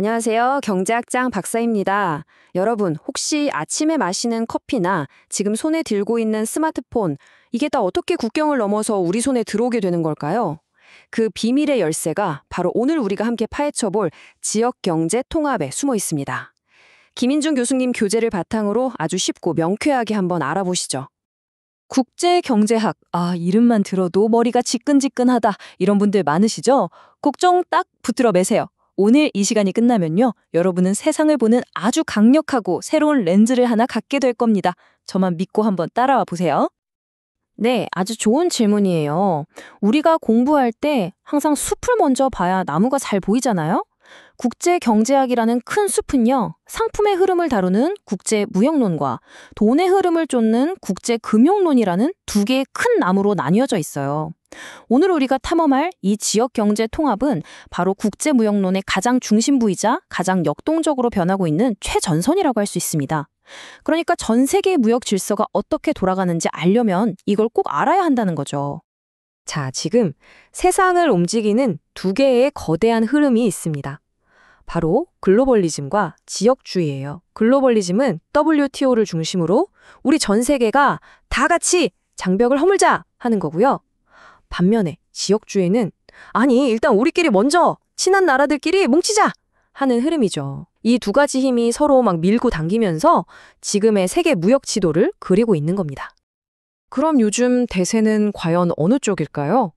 안녕하세요. 경제학장 박사입니다. 여러분, 혹시 아침에 마시는 커피나 지금 손에 들고 있는 스마트폰, 이게 다 어떻게 국경을 넘어서 우리 손에 들어오게 되는 걸까요? 그 비밀의 열쇠가 바로 오늘 우리가 함께 파헤쳐볼 지역 경제 통합에 숨어 있습니다. 김인중 교수님 교재를 바탕으로 아주 쉽고 명쾌하게 한번 알아보시죠. 국제경제학, 이름만 들어도 머리가 지끈지끈하다 이런 분들 많으시죠? 걱정 딱 붙들어 매세요. 오늘 이 시간이 끝나면요, 여러분은 세상을 보는 아주 강력하고 새로운 렌즈를 하나 갖게 될 겁니다. 저만 믿고 한번 따라와 보세요. 네, 아주 좋은 질문이에요. 우리가 공부할 때 항상 숲을 먼저 봐야 나무가 잘 보이잖아요? 국제경제학이라는 큰 숲은요, 상품의 흐름을 다루는 국제무역론과 돈의 흐름을 쫓는 국제금융론이라는 두 개의 큰 나무로 나뉘어져 있어요. 오늘 우리가 탐험할 이 지역경제 통합은 바로 국제무역론의 가장 중심부이자 가장 역동적으로 변하고 있는 최전선이라고 할 수 있습니다. 그러니까 전 세계의 무역 질서가 어떻게 돌아가는지 알려면 이걸 꼭 알아야 한다는 거죠. 자, 지금 세상을 움직이는 두 개의 거대한 흐름이 있습니다. 바로 글로벌리즘과 지역주의예요. 글로벌리즘은 WTO를 중심으로 우리 전 세계가 다 같이 장벽을 허물자 하는 거고요. 반면에 지역주의는 일단 우리끼리 먼저 친한 나라들끼리 뭉치자 하는 흐름이죠. 이 두 가지 힘이 서로 막 밀고 당기면서 지금의 세계 무역 지도를 그리고 있는 겁니다. 그럼 요즘 대세는 과연 어느 쪽일까요?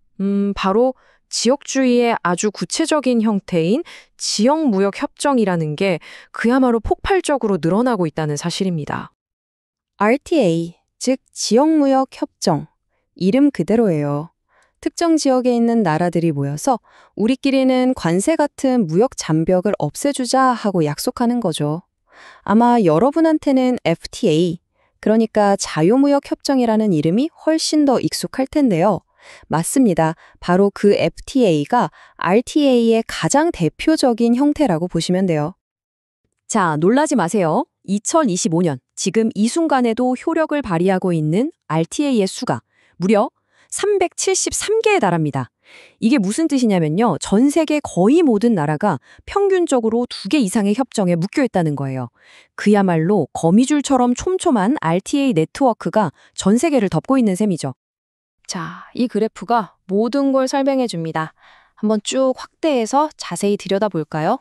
바로 지역주의의 아주 구체적인 형태인 지역무역협정이라는 게 그야말로 폭발적으로 늘어나고 있다는 사실입니다. RTA, 즉 지역무역협정. 이름 그대로예요. 특정 지역에 있는 나라들이 모여서 우리끼리는 관세 같은 무역 장벽을 없애주자 하고 약속하는 거죠. 아마 여러분한테는 FTA, 그러니까 자유무역협정이라는 이름이 훨씬 더 익숙할 텐데요. 맞습니다. 바로 그 FTA가 RTA의 가장 대표적인 형태라고 보시면 돼요. 자, 놀라지 마세요. 2025년, 지금 이 순간에도 효력을 발휘하고 있는 RTA의 수가 무려 373개에 달합니다. 이게 무슨 뜻이냐면요, 전 세계 거의 모든 나라가 평균적으로 2개 이상의 협정에 묶여 있다는 거예요. 그야말로 거미줄처럼 촘촘한 RTA 네트워크가 전 세계를 덮고 있는 셈이죠. 자, 이 그래프가 모든 걸 설명해 줍니다. 한번 쭉 확대해서 자세히 들여다볼까요?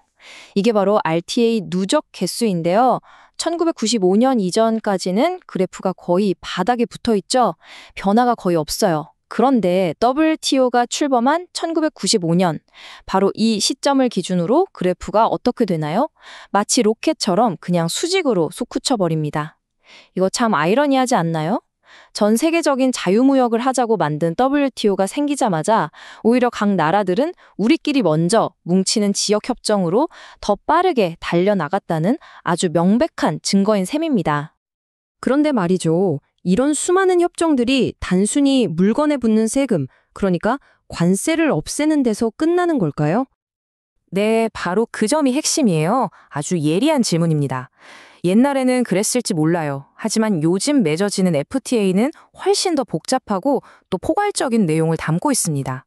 이게 바로 RTA 누적 개수인데요. 1995년 이전까지는 그래프가 거의 바닥에 붙어 있죠. 변화가 거의 없어요. 그런데 WTO가 출범한 1995년, 바로 이 시점을 기준으로 그래프가 어떻게 되나요? 마치 로켓처럼 그냥 수직으로 솟구쳐 버립니다. 이거 참 아이러니하지 않나요? 전 세계적인 자유무역을 하자고 만든 WTO가 생기자마자 오히려 각 나라들은 우리끼리 먼저 뭉치는 지역협정으로 더 빠르게 달려나갔다는 아주 명백한 증거인 셈입니다. 그런데 말이죠. 이런 수많은 협정들이 단순히 물건에 붙는 세금, 그러니까 관세를 없애는 데서 끝나는 걸까요? 네, 바로 그 점이 핵심이에요. 아주 예리한 질문입니다. 옛날에는 그랬을지 몰라요. 하지만 요즘 맺어지는 FTA는 훨씬 더 복잡하고 또 포괄적인 내용을 담고 있습니다.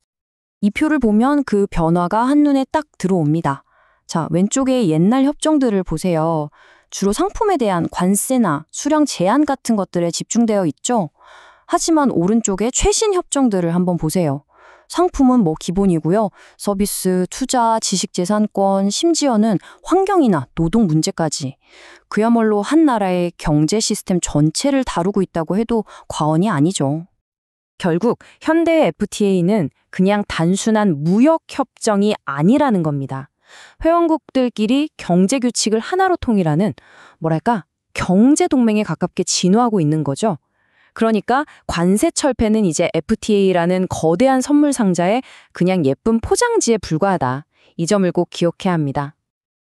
이 표를 보면 그 변화가 한눈에 딱 들어옵니다. 자, 왼쪽에 옛날 협정들을 보세요. 주로 상품에 대한 관세나 수량 제한 같은 것들에 집중되어 있죠. 하지만 오른쪽에 최신 협정들을 한번 보세요. 상품은 기본이고요. 서비스, 투자, 지식재산권, 심지어는 환경이나 노동 문제까지. 그야말로 한 나라의 경제 시스템 전체를 다루고 있다고 해도 과언이 아니죠. 결국 현대의 FTA는 그냥 단순한 무역협정이 아니라는 겁니다. 회원국들끼리 경제 규칙을 하나로 통일하는, 경제동맹에 가깝게 진화하고 있는 거죠. 그러니까 관세 철폐는 이제 FTA라는 거대한 선물 상자에 그냥 예쁜 포장지에 불과하다. 이 점을 꼭 기억해야 합니다.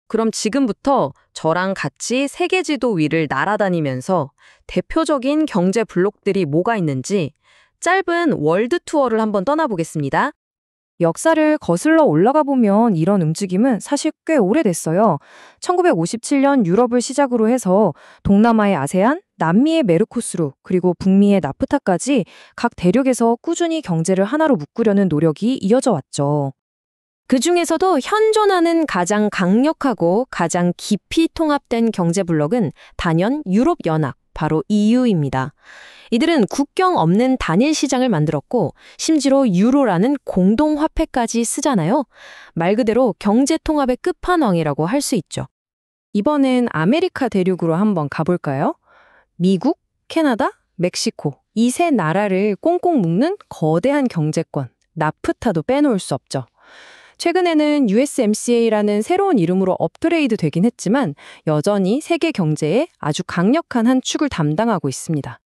그럼 지금부터 저랑 같이 세계 지도 위를 날아다니면서 대표적인 경제 블록들이 뭐가 있는지 짧은 월드 투어를 한번 떠나보겠습니다. 역사를 거슬러 올라가 보면 이런 움직임은 사실 꽤 오래됐어요. 1957년 유럽을 시작으로 해서 동남아의 아세안, 남미의 메르코스루, 그리고 북미의 나프타까지 각 대륙에서 꾸준히 경제를 하나로 묶으려는 노력이 이어져 왔죠. 그중에서도 현존하는 가장 강력하고 가장 깊이 통합된 경제 블록은 단연 유럽연합, 바로 EU입니다. 이들은 국경 없는 단일 시장을 만들었고 심지어 유로라는 공동화폐까지 쓰잖아요. 말 그대로 경제 통합의 끝판왕이라고 할 수 있죠. 이번엔 아메리카 대륙으로 한번 가볼까요? 미국, 캐나다, 멕시코 이 세 나라를 꽁꽁 묶는 거대한 경제권, 나프타도 빼놓을 수 없죠. 최근에는 USMCA라는 새로운 이름으로 업그레이드 되긴 했지만 여전히 세계 경제에 아주 강력한 한 축을 담당하고 있습니다.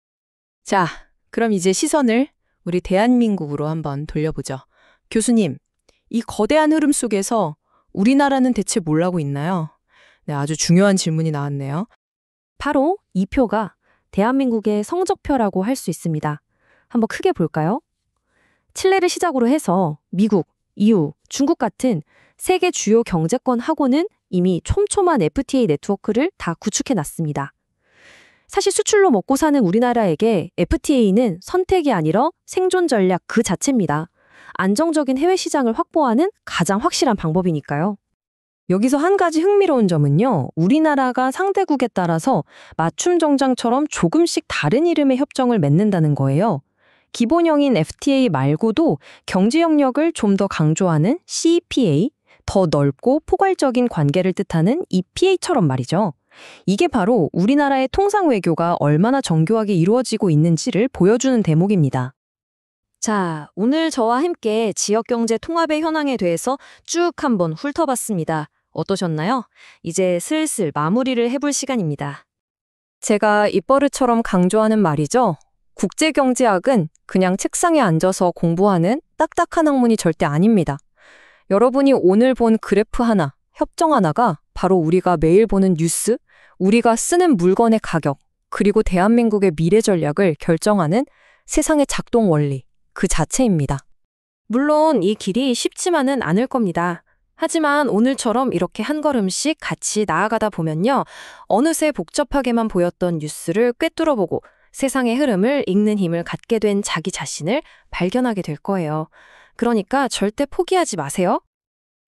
자, 그럼 이제 시선을 우리 대한민국으로 한번 돌려보죠. 교수님, 이 거대한 흐름 속에서 우리나라는 대체 뭘 하고 있나요? 네, 아주 중요한 질문이 나왔네요. 바로 이 표가 대한민국의 성적표라고 할 수 있습니다. 한번 크게 볼까요? 칠레를 시작으로 해서 미국, EU, 중국 같은 세계 주요 경제권하고는 이미 촘촘한 FTA 네트워크를 다 구축해놨습니다. 사실 수출로 먹고 사는 우리나라에게 FTA는 선택이 아니라 생존 전략 그 자체입니다. 안정적인 해외 시장을 확보하는 가장 확실한 방법이니까요. 여기서 한 가지 흥미로운 점은요. 우리나라가 상대국에 따라서 맞춤 정장처럼 조금씩 다른 이름의 협정을 맺는다는 거예요. 기본형인 FTA 말고도 경제 영역을 좀 더 강조하는 CEPA, 더 넓고 포괄적인 관계를 뜻하는 EPA처럼 말이죠. 이게 바로 우리나라의 통상 외교가 얼마나 정교하게 이루어지고 있는지를 보여주는 대목입니다. 자, 오늘 저와 함께 지역경제 통합의 현황에 대해서 쭉 한번 훑어봤습니다. 어떠셨나요? 이제 슬슬 마무리를 해볼 시간입니다. 제가 입버릇처럼 강조하는 말이죠. 국제경제학은 그냥 책상에 앉아서 공부하는 딱딱한 학문이 절대 아닙니다. 여러분이 오늘 본 그래프 하나, 협정 하나가 바로 우리가 매일 보는 뉴스, 우리가 쓰는 물건의 가격, 그리고 대한민국의 미래 전략을 결정하는 세상의 작동 원리, 그 자체입니다. 물론 이 길이 쉽지만은 않을 겁니다. 하지만 오늘처럼 이렇게 한 걸음씩 같이 나아가다 보면요. 어느새 복잡하게만 보였던 뉴스를 꿰뚫어보고 세상의 흐름을 읽는 힘을 갖게 된 자기 자신을 발견하게 될 거예요. 그러니까 절대 포기하지 마세요.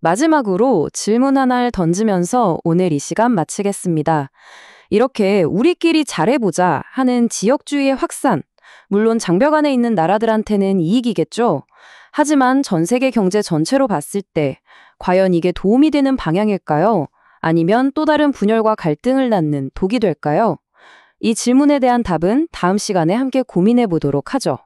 마지막으로 질문 하나를 던지면서 오늘 이 시간 마치겠습니다. 이렇게 우리끼리 잘해보자 하는 지역주의의 확산, 물론 장벽 안에 있는 나라들한테는 이익이겠죠. 하지만 전 세계 경제 전체로 봤을 때 과연 이게 도움이 되는 방향일까요? 아니면 또 다른 분열과 갈등을 낳는 독이 될까요? 이 질문에 대한 답은 다음 시간에 함께 고민해 보도록 하죠.